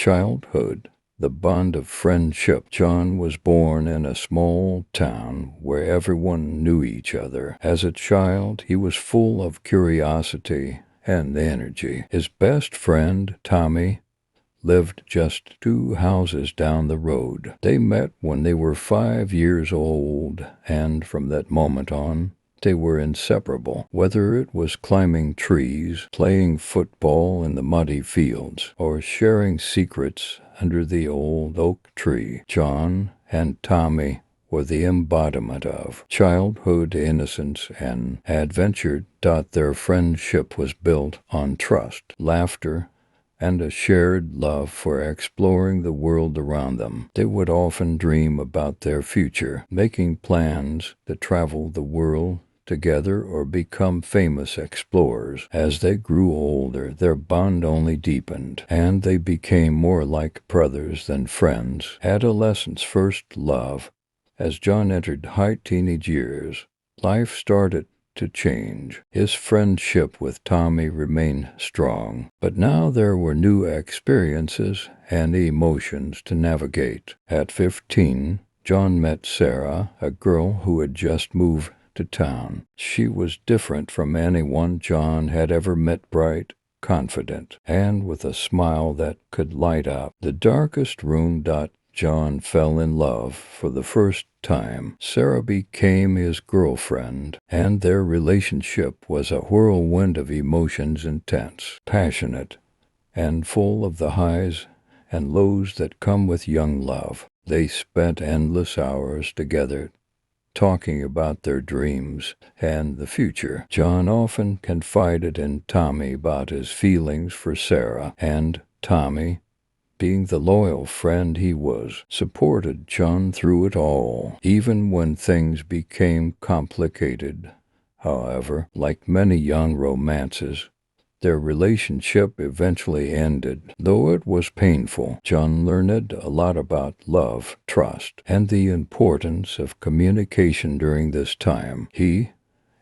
Childhood, the bond of friendship. John was born in a small town where everyone knew each other. As a child, he was full of curiosity and energy. His best friend, Tommy, lived just 2 houses down the road. They met when they were 5 years old, and from that moment on, they were inseparable. Whether it was climbing trees, playing football in the muddy fields, or sharing secrets under the old oak tree, John and Tommy were the embodiment of childhood innocence and adventure. Their friendship was built on trust, laughter, and a shared love for exploring the world around them. They would often dream about their future, making plans to travel the world together or become famous explorers. As they grew older, their bond only deepened, and they became more like brothers than friends. Adolescence first love. As John entered high teenage years, life started to change. His friendship with Tommy remained strong, but now there were new experiences and emotions to navigate. At 15, John met Sarah, a girl who had just moved to town. She was different from anyone John had ever met, bright, confident, and with a smile that could light up the darkest room. John fell in love for the first time. Sarah became his girlfriend, and their relationship was a whirlwind of emotions, intense, passionate, and full of the highs and lows that come with young love. They spent endless hours together, talking about their dreams and the future. John often confided in Tommy about his feelings for Sarah, and Tommy, being the loyal friend he was, supported John through it all, even when things became complicated. However, like many young romances, their relationship eventually ended. Though it was painful, John learned a lot about love, trust, and the importance of communication during this time. He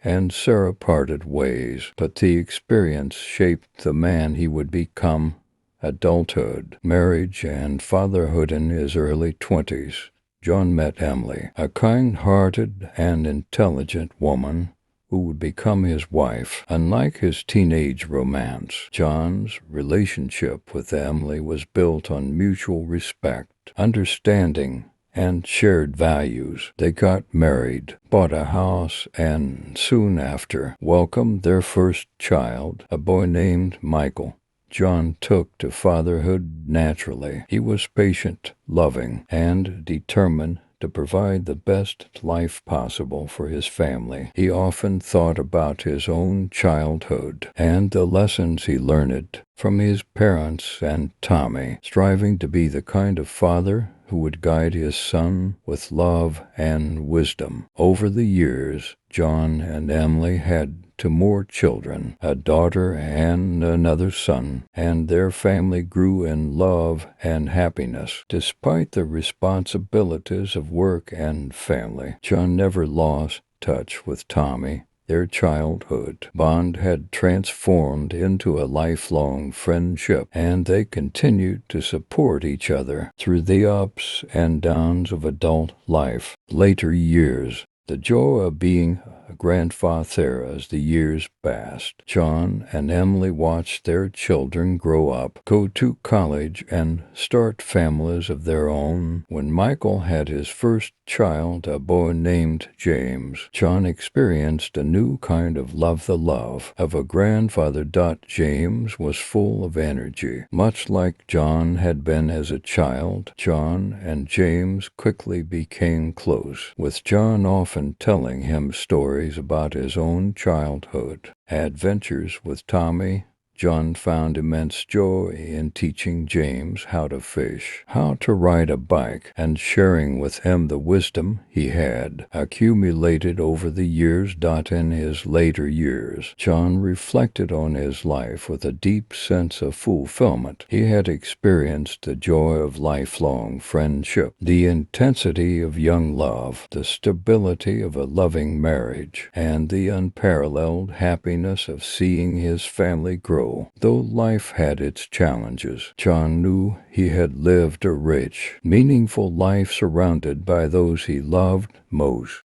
and Sarah parted ways, but the experience shaped the man he would become. Adulthood, marriage, and fatherhood. In his early 20s, John met Emily, a kind-hearted and intelligent woman who would become his wife. Unlike his teenage romance, John's relationship with Emily was built on mutual respect, understanding, and shared values. They got married, bought a house, and soon after welcomed their first child, a boy named Michael. John took to fatherhood naturally. He was patient, loving, and determined to provide the best life possible for his family. He often thought about his own childhood and the lessons he learned from his parents and Tommy, striving to be the kind of father who would guide his son with love and wisdom. Over the years, John and Emily had 2 more children, a daughter and another son, and their family grew in love and happiness. Despite the responsibilities of work and family, John never lost touch with Tommy. Their childhood bond had transformed into a lifelong friendship, and they continued to support each other through the ups and downs of adult life. Later years, the joy of being a grandfather. As the years passed, John and Emily watched their children grow up, go to college, and start families of their own. When Michael had his first child, a boy named James, John experienced a new kind of love, the love of a grandfather. James was full of energy. Much like John had been as a child, John and James quickly became close, with John often telling him stories about his own childhood adventures. With Tommy, John found immense joy in teaching James how to fish, how to ride a bike, and sharing with him the wisdom he had accumulated over the years. In his later years, John reflected on his life with a deep sense of fulfillment. He had experienced the joy of lifelong friendship, the intensity of young love, the stability of a loving marriage, and the unparalleled happiness of seeing his family grow. grow. Though life had its challenges, John knew he had lived a rich, meaningful life surrounded by those he loved most.